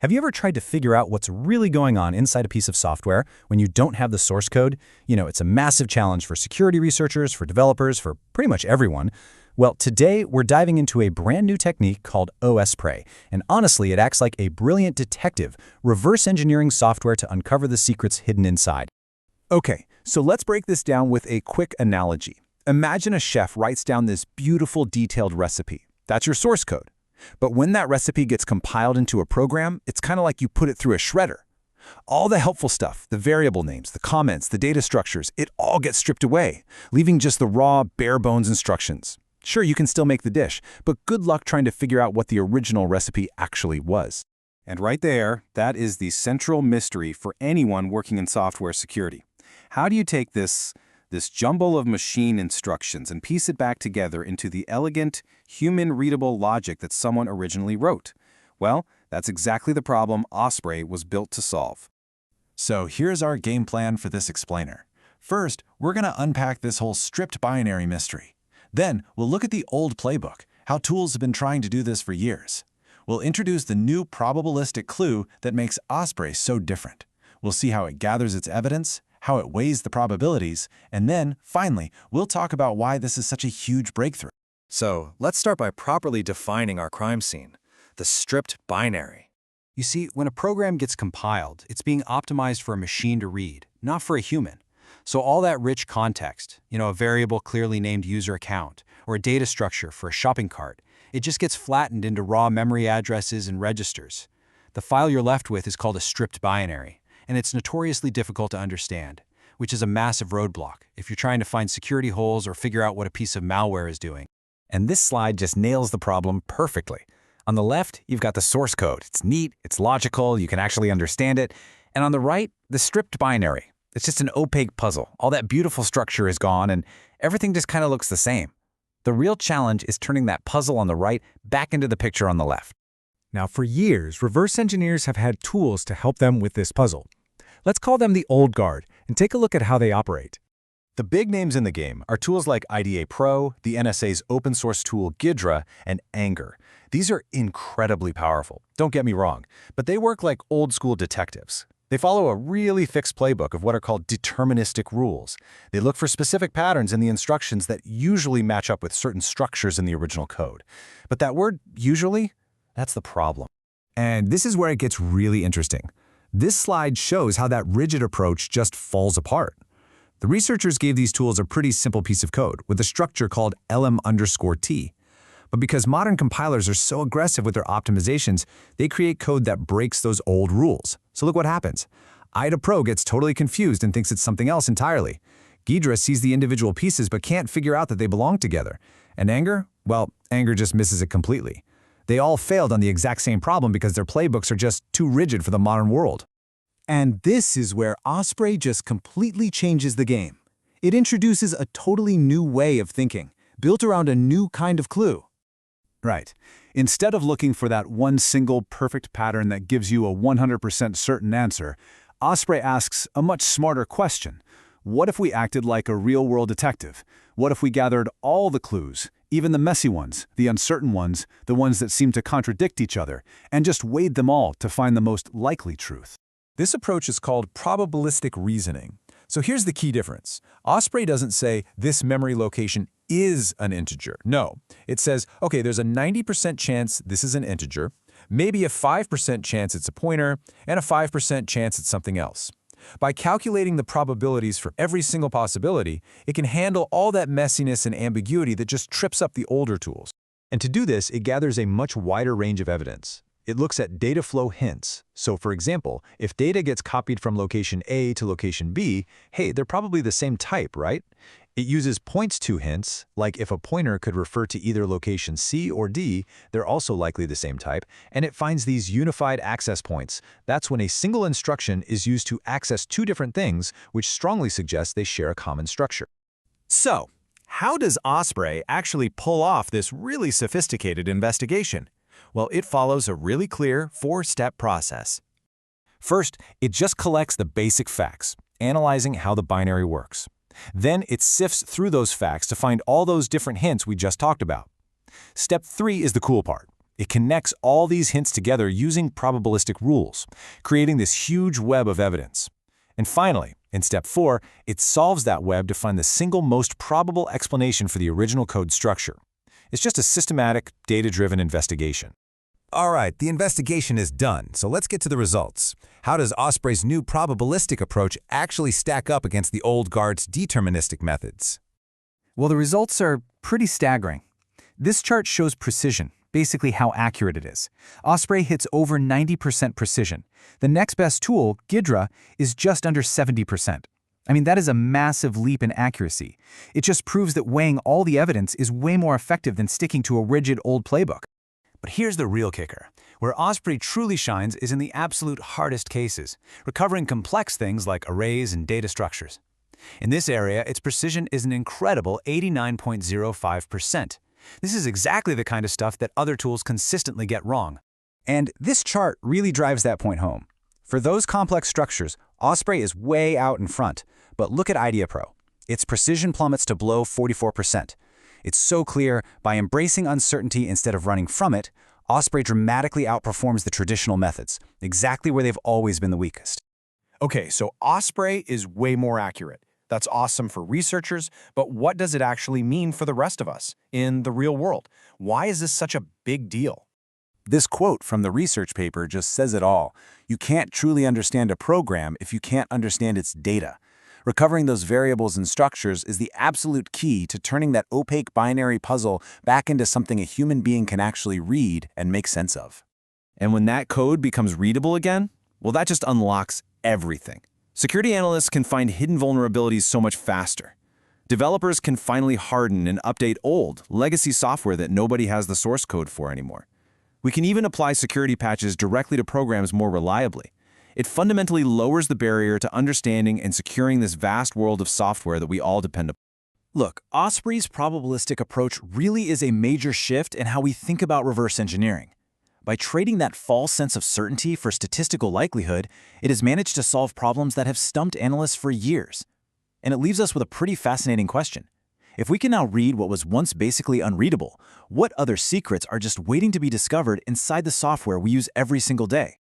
Have you ever tried to figure out what's really going on inside a piece of software when you don't have the source code? It's a massive challenge for security researchers, for developers, for pretty much everyone. Well, today we're diving into a brand new technique called Osprey, and honestly, it acts like a brilliant detective, reverse engineering software to uncover the secrets hidden inside. Okay, so let's break this down with a quick analogy. Imagine a chef writes down this beautiful, detailed recipe. That's your source code. But when that recipe gets compiled into a program, it's kind of like you put it through a shredder. All the helpful stuff, the variable names, the comments, the data structures, it all gets stripped away, leaving just the raw, bare-bones instructions. Sure, you can still make the dish, but good luck trying to figure out what the original recipe actually was. And right there, that is the central mystery for anyone working in software security. How do you take this jumble of machine instructions and piece it back together into the elegant, human-readable logic that someone originally wrote? Well, that's exactly the problem Osprey was built to solve. So here's our game plan for this explainer. First, we're going to unpack this whole stripped binary mystery. Then, we'll look at the old playbook, how tools have been trying to do this for years. We'll introduce the new probabilistic clue that makes Osprey so different. We'll see how it gathers its evidence, how it weighs the probabilities, and then, finally, we'll talk about why this is such a huge breakthrough. So, let's start by properly defining our crime scene, the stripped binary. You see, when a program gets compiled, it's being optimized for a machine to read, not for a human. So all that rich context, a variable clearly named user account, or a data structure for a shopping cart, it just gets flattened into raw memory addresses and registers. The file you're left with is called a stripped binary, and it's notoriously difficult to understand, which is a massive roadblock if you're trying to find security holes or figure out what a piece of malware is doing. And this slide just nails the problem perfectly. On the left, you've got the source code. It's neat, it's logical, you can actually understand it. And on the right, the stripped binary. It's just an opaque puzzle. All that beautiful structure is gone, and everything just kind of looks the same. The real challenge is turning that puzzle on the right back into the picture on the left. Now, for years, reverse engineers have had tools to help them with this puzzle. Let's call them the old guard and take a look at how they operate. The big names in the game are tools like IDA Pro, the NSA's open-source tool Ghidra, and Angr. These are incredibly powerful, don't get me wrong, but they work like old-school detectives. They follow a really fixed playbook of what are called deterministic rules. They look for specific patterns in the instructions that usually match up with certain structures in the original code. But that word, usually, that's the problem. And this is where it gets really interesting. This slide shows how that rigid approach just falls apart. The researchers gave these tools a pretty simple piece of code with a structure called lm_t. But because modern compilers are so aggressive with their optimizations, they create code that breaks those old rules. So look what happens. IDA Pro gets totally confused and thinks it's something else entirely. Ghidra sees the individual pieces but can't figure out that they belong together. And Angr? Well, Angr just misses it completely. They all failed on the exact same problem because their playbooks are just too rigid for the modern world. And this is where Osprey just completely changes the game. It introduces a totally new way of thinking, built around a new kind of clue. Right. Instead of looking for that one single perfect pattern that gives you a 100% certain answer, Osprey asks a much smarter question. What if we acted like a real-world detective? What if we gathered all the clues, even the messy ones, the uncertain ones, the ones that seem to contradict each other, and just weighed them all to find the most likely truth? This approach is called probabilistic reasoning. So here's the key difference. Osprey doesn't say this memory location is an integer. No, it says, okay, there's a 90% chance this is an integer, maybe a 5% chance it's a pointer, and a 5% chance it's something else. By calculating the probabilities for every single possibility, it can handle all that messiness and ambiguity that just trips up the older tools. And to do this, it gathers a much wider range of evidence. It looks at data flow hints. So for example, if data gets copied from location A to location B, hey, they're probably the same type, right? It uses points to hints, like if a pointer could refer to either location C or D, they're also likely the same type, and it finds these unified access points. That's when a single instruction is used to access two different things, which strongly suggests they share a common structure. So, how does Osprey actually pull off this really sophisticated investigation? Well, it follows a really clear four-step process. First, it just collects the basic facts, analyzing how the binary works. Then it sifts through those facts to find all those different hints we just talked about. Step 3 is the cool part. It connects all these hints together using probabilistic rules, creating this huge web of evidence. And finally, in step 4, it solves that web to find the single most probable explanation for the original code structure. It's just a systematic, data-driven investigation. All right, the investigation is done, so let's get to the results. How does Osprey's new probabilistic approach actually stack up against the old guard's deterministic methods? Well, the results are pretty staggering. This chart shows precision, basically how accurate it is. Osprey hits over 90% precision. The next best tool, Ghidra, is just under 70%. I mean, that is a massive leap in accuracy. It just proves that weighing all the evidence is way more effective than sticking to a rigid old playbook. But here's the real kicker. Where Osprey truly shines is in the absolute hardest cases, recovering complex things like arrays and data structures. In this area, its precision is an incredible 89.05%. This is exactly the kind of stuff that other tools consistently get wrong. And this chart really drives that point home. For those complex structures, Osprey is way out in front. But look at IdeaPro. Its precision plummets to below 44%. It's so clear, by embracing uncertainty instead of running from it, Osprey dramatically outperforms the traditional methods, exactly where they've always been the weakest. Okay, so Osprey is way more accurate. That's awesome for researchers, but what does it actually mean for the rest of us in the real world? Why is this such a big deal? This quote from the research paper just says it all. You can't truly understand a program if you can't understand its data. Recovering those variables and structures is the absolute key to turning that opaque binary puzzle back into something a human being can actually read and make sense of. And when that code becomes readable again, well, that just unlocks everything. Security analysts can find hidden vulnerabilities so much faster. Developers can finally harden and update old, legacy software that nobody has the source code for anymore. We can even apply security patches directly to programs more reliably. It fundamentally lowers the barrier to understanding and securing this vast world of software that we all depend upon. Look, Osprey's probabilistic approach really is a major shift in how we think about reverse engineering. By trading that false sense of certainty for statistical likelihood, it has managed to solve problems that have stumped analysts for years. And it leaves us with a pretty fascinating question. If we can now read what was once basically unreadable, what other secrets are just waiting to be discovered inside the software we use every single day?